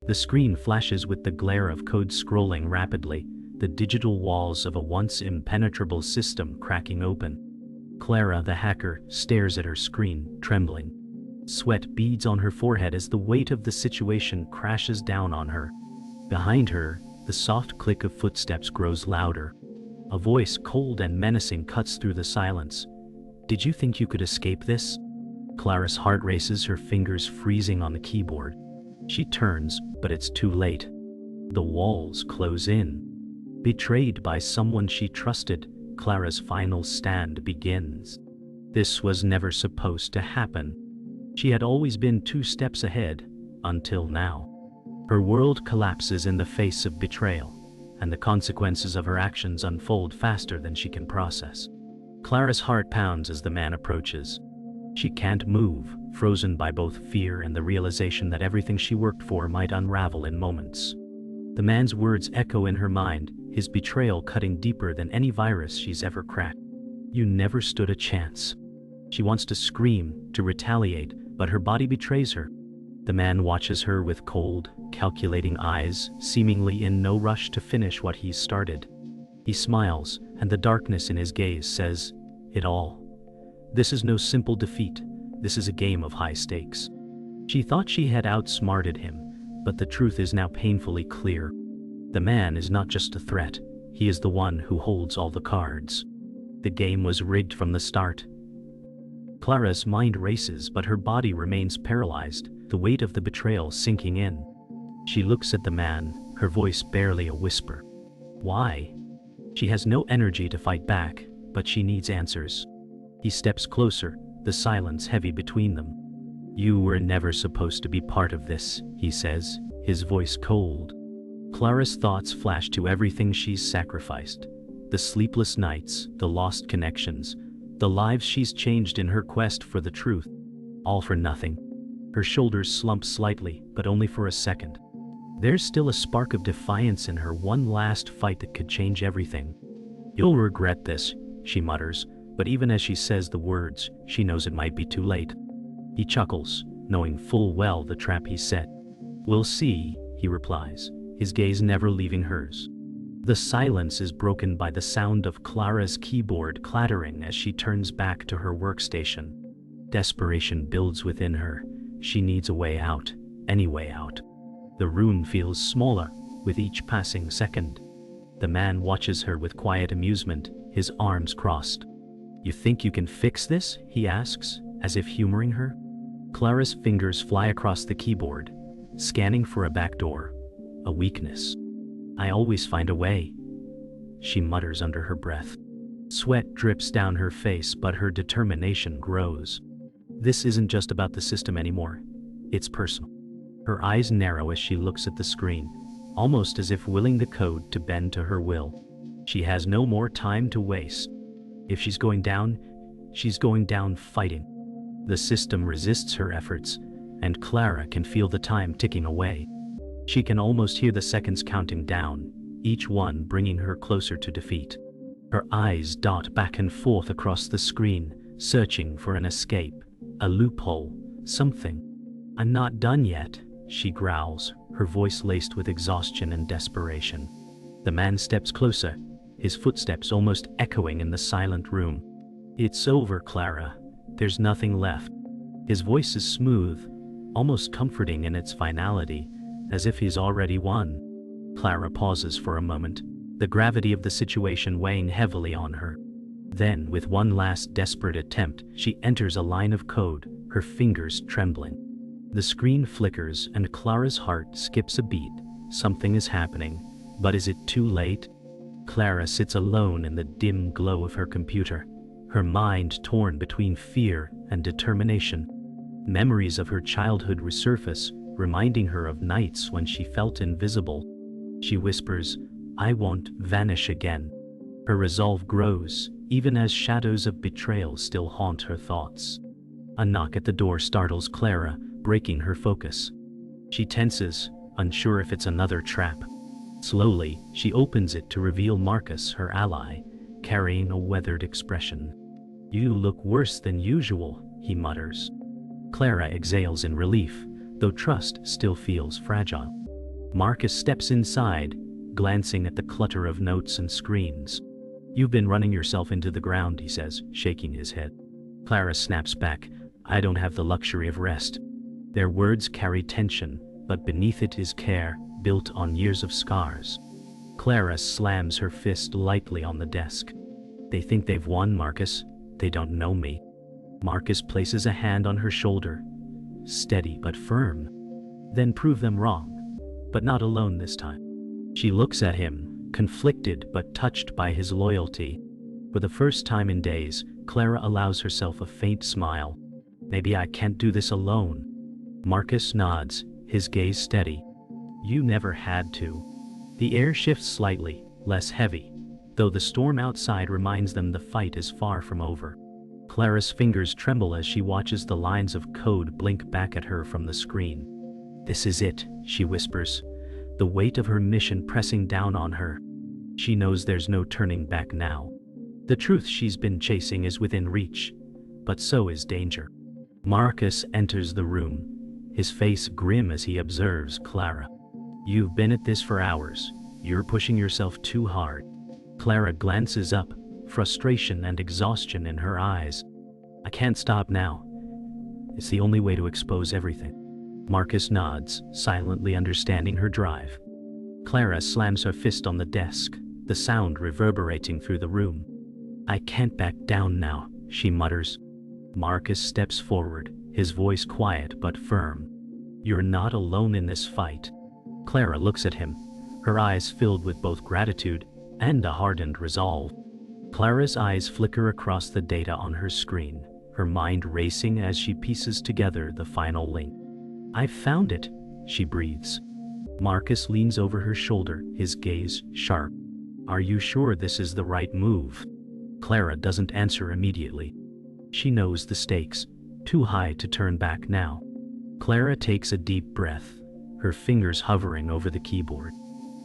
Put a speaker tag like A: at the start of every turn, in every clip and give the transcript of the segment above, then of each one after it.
A: The screen flashes with the glare of code scrolling rapidly, the digital walls of a once impenetrable system cracking open. Clara, the hacker, stares at her screen, trembling. Sweat beads on her forehead as the weight of the situation crashes down on her. Behind her, the soft click of footsteps grows louder. A voice, cold and menacing, cuts through the silence. "Did you think you could escape this?" Clara's heart races, her fingers freezing on the keyboard. She turns, but it's too late. The walls close in. Betrayed by someone she trusted, Clara's final stand begins. This was never supposed to happen. She had always been 2 steps ahead, until now. Her world collapses in the face of betrayal, and the consequences of her actions unfold faster than she can process. Clara's heart pounds as the man approaches. She can't move, frozen by both fear and the realization that everything she worked for might unravel in moments. The man's words echo in her mind, his betrayal cutting deeper than any virus she's ever cracked. "You never stood a chance." She wants to scream, to retaliate, but her body betrays her. The man watches her with cold, calculating eyes, seemingly in no rush to finish what he's started. He smiles, and the darkness in his gaze says, "It all. This is no simple defeat. This is a game of high stakes." She thought she had outsmarted him, but the truth is now painfully clear. The man is not just a threat, he is the one who holds all the cards. The game was rigged from the start. Clara's mind races, but her body remains paralyzed, the weight of the betrayal sinking in. She looks at the man, her voice barely a whisper. Why? She has no energy to fight back, but she needs answers. He steps closer, the silence heavy between them. "You were never supposed to be part of this," he says, his voice cold. Clara's thoughts flash to everything she's sacrificed. The sleepless nights, the lost connections, the lives she's changed in her quest for the truth. All for nothing. Her shoulders slump slightly, but only for a second. There's still a spark of defiance in her, one last fight that could change everything. "You'll regret this," she mutters, but even as she says the words, she knows it might be too late. He chuckles, knowing full well the trap he set. "We'll see," he replies, his gaze never leaving hers. The silence is broken by the sound of Clara's keyboard clattering as she turns back to her workstation. Desperation builds within her. She needs a way out, any way out. The room feels smaller with each passing second. The man watches her with quiet amusement, his arms crossed. "You think you can fix this?" he asks, as if humoring her. Clara's fingers fly across the keyboard, scanning for a backdoor, a weakness. "I always find a way," she mutters under her breath. Sweat drips down her face, but her determination grows. This isn't just about the system anymore. It's personal. Her eyes narrow as she looks at the screen, almost as if willing the code to bend to her will. She has no more time to waste. If she's going down fighting. The system resists her efforts, and Clara can feel the time ticking away. She can almost hear the seconds counting down, each one bringing her closer to defeat. Her eyes dart back and forth across the screen, searching for an escape, a loophole, something. "I'm not done yet," she growls, her voice laced with exhaustion and desperation. The man steps closer, his footsteps almost echoing in the silent room. "It's over, Clara. There's nothing left." His voice is smooth, almost comforting in its finality, as if he's already won. Clara pauses for a moment, the gravity of the situation weighing heavily on her. Then, with one last desperate attempt, she enters a line of code, her fingers trembling. The screen flickers and Clara's heart skips a beat. Something is happening, but is it too late? Clara sits alone in the dim glow of her computer, her mind torn between fear and determination. Memories of her childhood resurface, reminding her of nights when she felt invisible. She whispers, "I won't vanish again." Her resolve grows, even as shadows of betrayal still haunt her thoughts. A knock at the door startles Clara, breaking her focus. She tenses, unsure if it's another trap. Slowly, she opens it to reveal Marcus, her ally, carrying a weathered expression. "You look worse than usual," he mutters. Clara exhales in relief, though trust still feels fragile. Marcus steps inside, glancing at the clutter of notes and screens. "You've been running yourself into the ground," he says, shaking his head. Clara snaps back, "I don't have the luxury of rest." Their words carry tension, but beneath it is care, built on years of scars. Clara slams her fist lightly on the desk. "They think they've won, Marcus. They don't know me." Marcus places a hand on her shoulder, steady but firm. "Then prove them wrong, but not alone this time." She looks at him, conflicted but touched by his loyalty. For the first time in days, Clara allows herself a faint smile. "Maybe I can't do this alone." Marcus nods, his gaze steady. "You never had to." The air shifts slightly, less heavy, though the storm outside reminds them the fight is far from over. Clara's fingers tremble as she watches the lines of code blink back at her from the screen. "This is it," she whispers, the weight of her mission pressing down on her. She knows there's no turning back now. The truth she's been chasing is within reach, but so is danger. Marcus enters the room, his face grim as he observes Clara. "You've been at this for hours. You're pushing yourself too hard." Clara glances up, frustration and exhaustion in her eyes. "I can't stop now. It's the only way to expose everything." Marcus nods, silently understanding her drive. Clara slams her fist on the desk, the sound reverberating through the room. "I can't back down now," she mutters. Marcus steps forward, his voice quiet but firm. "You're not alone in this fight." Clara looks at him, her eyes filled with both gratitude and a hardened resolve. Clara's eyes flicker across the data on her screen, her mind racing as she pieces together the final link. "I've found it," she breathes. Marcus leans over her shoulder, his gaze sharp. "Are you sure this is the right move?" Clara doesn't answer immediately. She knows the stakes, too high to turn back now. Clara takes a deep breath, her fingers hovering over the keyboard.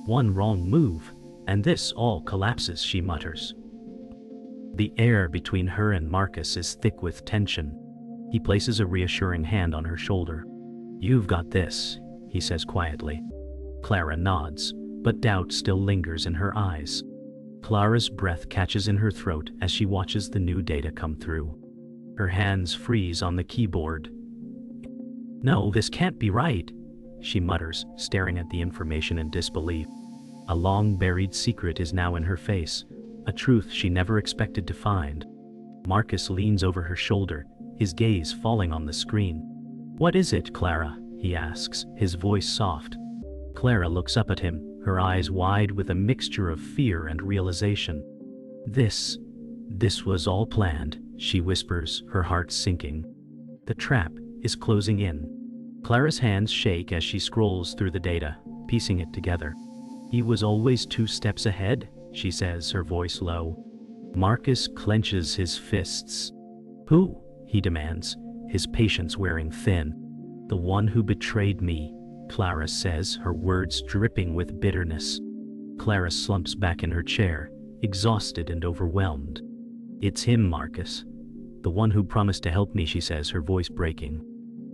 A: "One wrong move, and this all collapses," she mutters. The air between her and Marcus is thick with tension. He places a reassuring hand on her shoulder. "You've got this," he says quietly. Clara nods, but doubt still lingers in her eyes. Clara's breath catches in her throat as she watches the new data come through. Her hands freeze on the keyboard. "No, this can't be right," she mutters, staring at the information in disbelief. A long-buried secret is now in her face, a truth she never expected to find. Marcus leans over her shoulder, his gaze falling on the screen. "What is it, Clara?" he asks, his voice soft. Clara looks up at him, her eyes wide with a mixture of fear and realization. This was all planned," she whispers, her heart sinking. "The trap is closing in." Clara's hands shake as she scrolls through the data, piecing it together. "He was always 2 steps ahead," she says, her voice low. Marcus clenches his fists. "Who?" he demands, his patience wearing thin. "The one who betrayed me," Clara says, her words dripping with bitterness. Clara slumps back in her chair, exhausted and overwhelmed. "It's him, Marcus. The one who promised to help me," she says, her voice breaking.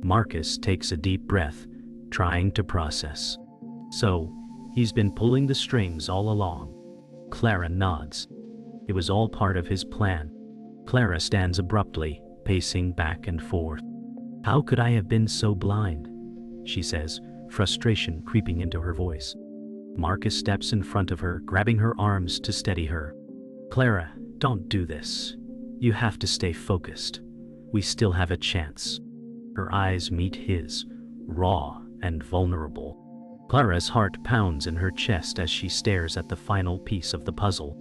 A: Marcus takes a deep breath, trying to process. "So, he's been pulling the strings all along." Clara nods. It was all part of his plan. Clara stands abruptly, pacing back and forth. "How could I have been so blind?" she says, frustration creeping into her voice. Marcus steps in front of her, grabbing her arms to steady her. "Clara, don't do this. You have to stay focused. We still have a chance." Her eyes meet his, raw and vulnerable. Clara's heart pounds in her chest as she stares at the final piece of the puzzle.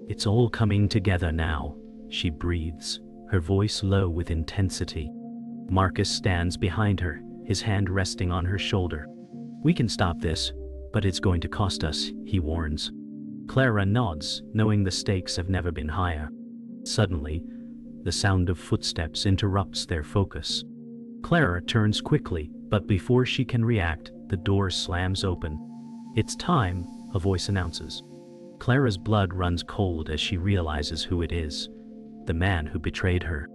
A: "It's all coming together now," she breathes, her voice low with intensity. Marcus stands behind her, his hand resting on her shoulder. "We can stop this, but it's going to cost us," he warns. Clara nods, knowing the stakes have never been higher. Suddenly, the sound of footsteps interrupts their focus. Clara turns quickly, but before she can react, the door slams open. "It's time," a voice announces. Clara's blood runs cold as she realizes who it is. The man who betrayed her.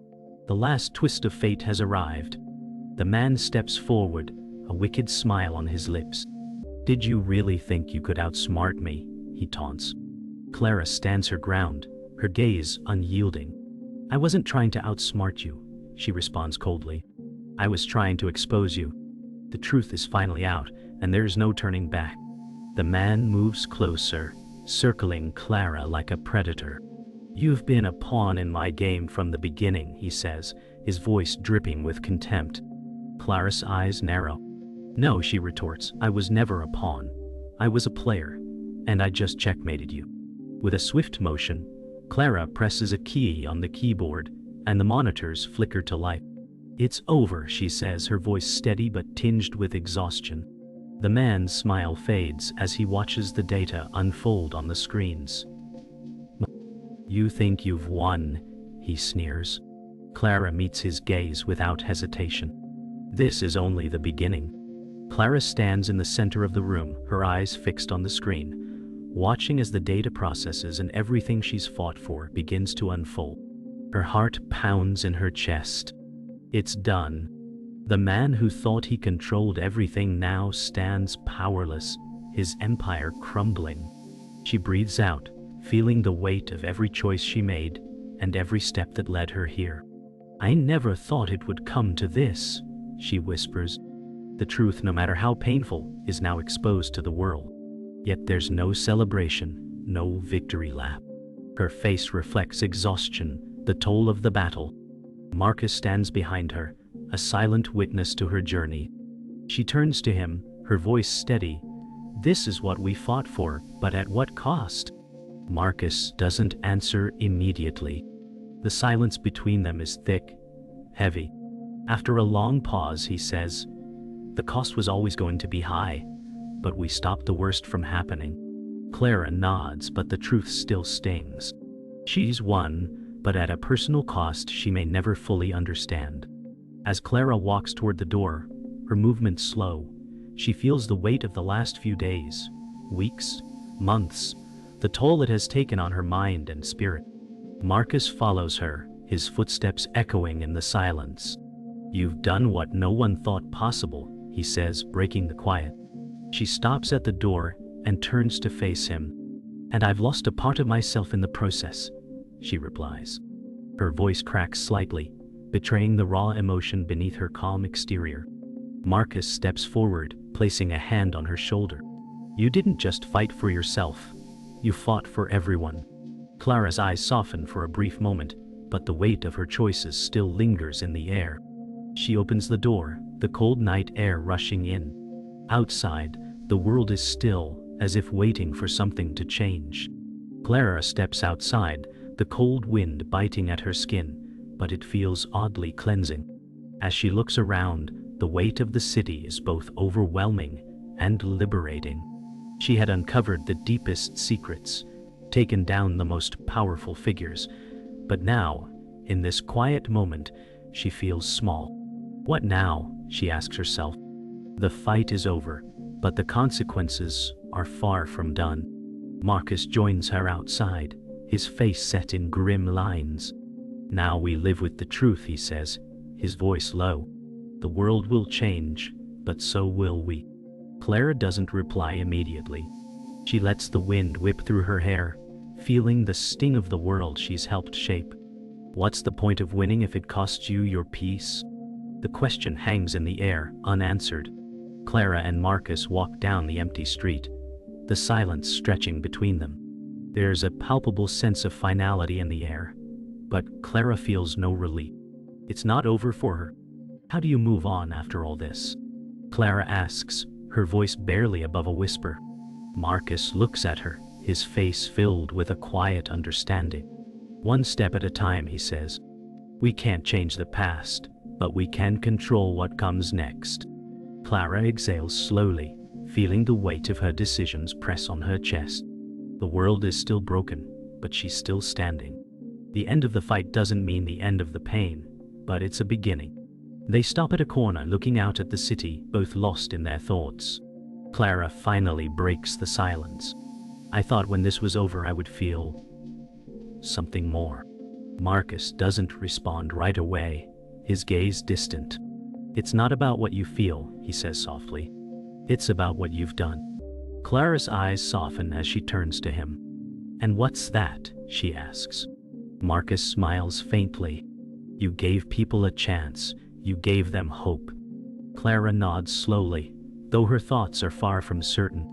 A: The last twist of fate has arrived. The man steps forward, a wicked smile on his lips. Did you really think you could outsmart me? He taunts. Clara stands her ground, her gaze unyielding. I wasn't trying to outsmart you, she responds coldly. I was trying to expose you. The truth is finally out, and there's no turning back. The man moves closer, circling Clara like a predator. You've been a pawn in my game from the beginning, he says, his voice dripping with contempt. Clara's eyes narrow. No, she retorts, I was never a pawn. I was a player, and I just checkmated you. With a swift motion, Clara presses a key on the keyboard, and the monitors flicker to life. It's over, she says, her voice steady but tinged with exhaustion. The man's smile fades as he watches the data unfold on the screens. You think you've won, he sneers. Clara meets his gaze without hesitation. This is only the beginning. Clara stands in the center of the room, her eyes fixed on the screen, watching as the data processes and everything she's fought for begins to unfold. Her heart pounds in her chest. It's done. The man who thought he controlled everything now stands powerless, his empire crumbling. She breathes out, feeling the weight of every choice she made and every step that led her here. I never thought it would come to this, she whispers. The truth, no matter how painful, is now exposed to the world. Yet there's no celebration, no victory lap. Her face reflects exhaustion, the toll of the battle. Marcus stands behind her, a silent witness to her journey. She turns to him, her voice steady. This is what we fought for, but at what cost? Marcus doesn't answer immediately. The silence between them is thick, heavy. After a long pause, he says, the cost was always going to be high, but we stopped the worst from happening. Clara nods, but the truth still stings. She's won, but at a personal cost she may never fully understand. As Clara walks toward the door, her movement slow, she feels the weight of the last few days, weeks, months, the toll it has taken on her mind and spirit. Marcus follows her, his footsteps echoing in the silence. You've done what no one thought possible, he says, breaking the quiet. She stops at the door and turns to face him. And I've lost a part of myself in the process, she replies. Her voice cracks slightly, betraying the raw emotion beneath her calm exterior. Marcus steps forward, placing a hand on her shoulder. You didn't just fight for yourself. You fought for everyone. Clara's eyes soften for a brief moment, but the weight of her choices still lingers in the air. She opens the door, the cold night air rushing in. Outside, the world is still, as if waiting for something to change. Clara steps outside, the cold wind biting at her skin, but it feels oddly cleansing. As she looks around, the weight of the city is both overwhelming and liberating. She had uncovered the deepest secrets, taken down the most powerful figures, but now, in this quiet moment, she feels small. What now? She asks herself. The fight is over, but the consequences are far from done. Marcus joins her outside, his face set in grim lines. Now we live with the truth, he says, his voice low. The world will change, but so will we. Clara doesn't reply immediately. She lets the wind whip through her hair, feeling the sting of the world she's helped shape. What's the point of winning if it costs you your peace? The question hangs in the air, unanswered. Clara and Marcus walk down the empty street, the silence stretching between them. There's a palpable sense of finality in the air, but Clara feels no relief. It's not over for her. How do you move on after all this? Clara asks, her voice barely above a whisper. Marcus looks at her, his face filled with a quiet understanding. One step at a time, he says. We can't change the past, but we can control what comes next. Clara exhales slowly, feeling the weight of her decisions press on her chest. The world is still broken, but she's still standing. The end of the fight doesn't mean the end of the pain, but it's a beginning. They stop at a corner, looking out at the city, both lost in their thoughts. Clara finally breaks the silence. I thought when this was over I would feel something more. Marcus doesn't respond right away, his gaze distant. It's not about what you feel, he says softly. It's about what you've done. Clara's eyes soften as she turns to him. "And what's that?" she asks. Marcus smiles faintly. "You gave people a chance. You gave them hope." Clara nods slowly, though her thoughts are far from certain.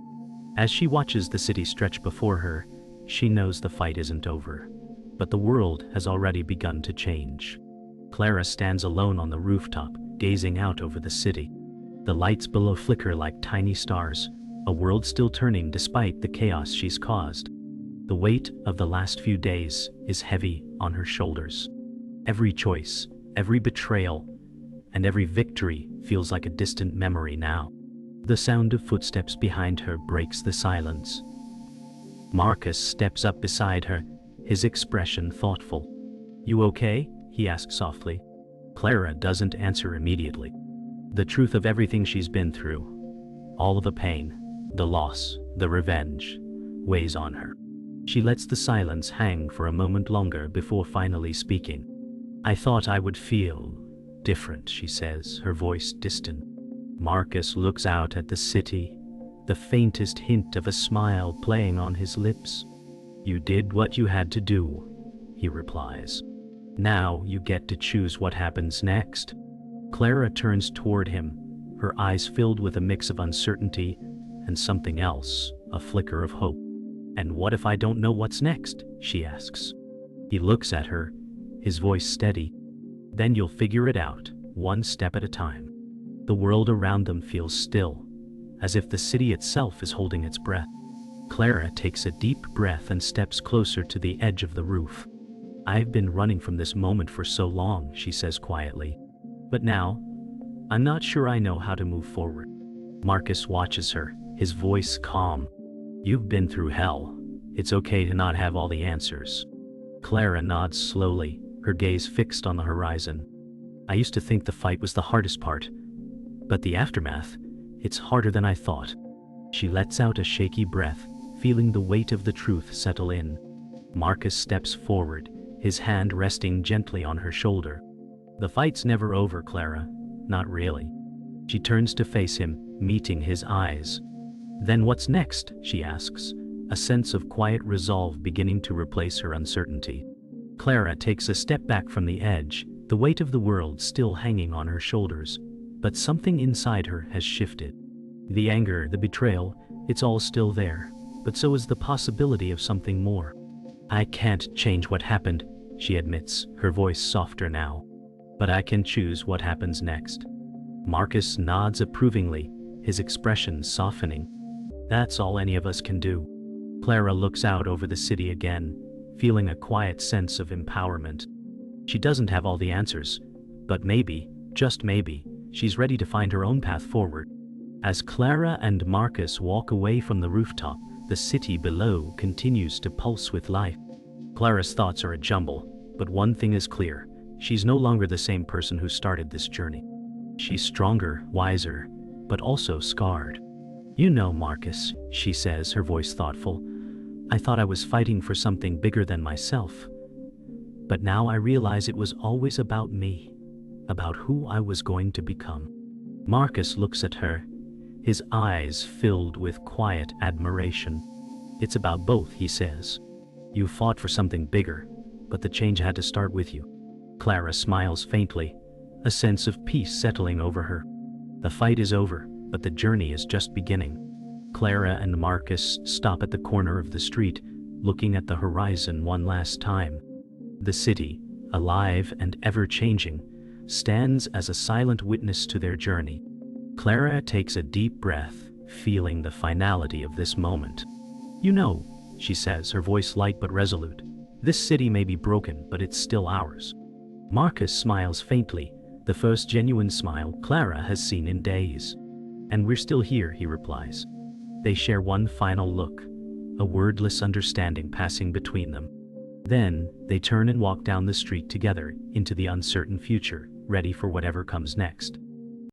A: As she watches the city stretch before her, she knows the fight isn't over. But the world has already begun to change. Clara stands alone on the rooftop, gazing out over the city. The lights below flicker like tiny stars, a world still turning despite the chaos she's caused. The weight of the last few days is heavy on her shoulders. Every choice, every betrayal, and every victory feels like a distant memory now. The sound of footsteps behind her breaks the silence. Marcus steps up beside her, his expression thoughtful. "You okay?" he asks softly. Clara doesn't answer immediately. The truth of everything she's been through, all of the pain, the loss, the revenge, weighs on her. She lets the silence hang for a moment longer before finally speaking. "I thought I would feel different," she says, her voice distant. Marcus looks out at the city, the faintest hint of a smile playing on his lips. "You did what you had to do," he replies. "Now you get to choose what happens next." Clara turns toward him, her eyes filled with a mix of uncertainty and something else, a flicker of hope. "And what if I don't know what's next?" she asks. He looks at her, his voice steady. "Then you'll figure it out, one step at a time." The world around them feels still, as if the city itself is holding its breath. Clara takes a deep breath and steps closer to the edge of the roof. "I've been running from this moment for so long," she says quietly. "But now, I'm not sure I know how to move forward." Marcus watches her, his voice calm. "You've been through hell. It's okay to not have all the answers." Clara nods slowly, her gaze fixed on the horizon. "I used to think the fight was the hardest part, but the aftermath, it's harder than I thought." She lets out a shaky breath, feeling the weight of the truth settle in. Marcus steps forward, his hand resting gently on her shoulder. "The fight's never over, Clara. Not really." She turns to face him, meeting his eyes. "Then what's next?" she asks, a sense of quiet resolve beginning to replace her uncertainty. Clara takes a step back from the edge, the weight of the world still hanging on her shoulders. But something inside her has shifted. The anger, the betrayal, it's all still there, but so is the possibility of something more. "I can't change what happened," she admits, her voice softer now. "But I can choose what happens next." Marcus nods approvingly, his expression softening. "That's all any of us can do." Clara looks out over the city again, feeling a quiet sense of empowerment. She doesn't have all the answers, but maybe, just maybe, she's ready to find her own path forward. As Clara and Marcus walk away from the rooftop, the city below continues to pulse with life. Clara's thoughts are a jumble, but one thing is clear: she's no longer the same person who started this journey. She's stronger, wiser, but also scarred. "You know, Marcus," she says, her voice thoughtful, "I thought I was fighting for something bigger than myself. But now I realize it was always about me, about who I was going to become." Marcus looks at her, his eyes filled with quiet admiration. "It's about both," he says. "You fought for something bigger, but the change had to start with you." Clara smiles faintly, a sense of peace settling over her. The fight is over, but the journey is just beginning. Clara and Marcus stop at the corner of the street, looking at the horizon one last time. The city, alive and ever-changing, stands as a silent witness to their journey. Clara takes a deep breath, feeling the finality of this moment. "You know," she says, her voice light but resolute, "this city may be broken, but it's still ours." Marcus smiles faintly, the first genuine smile Clara has seen in days. "And we're still here," he replies. They share one final look, a wordless understanding passing between them. Then, they turn and walk down the street together, into the uncertain future, ready for whatever comes next.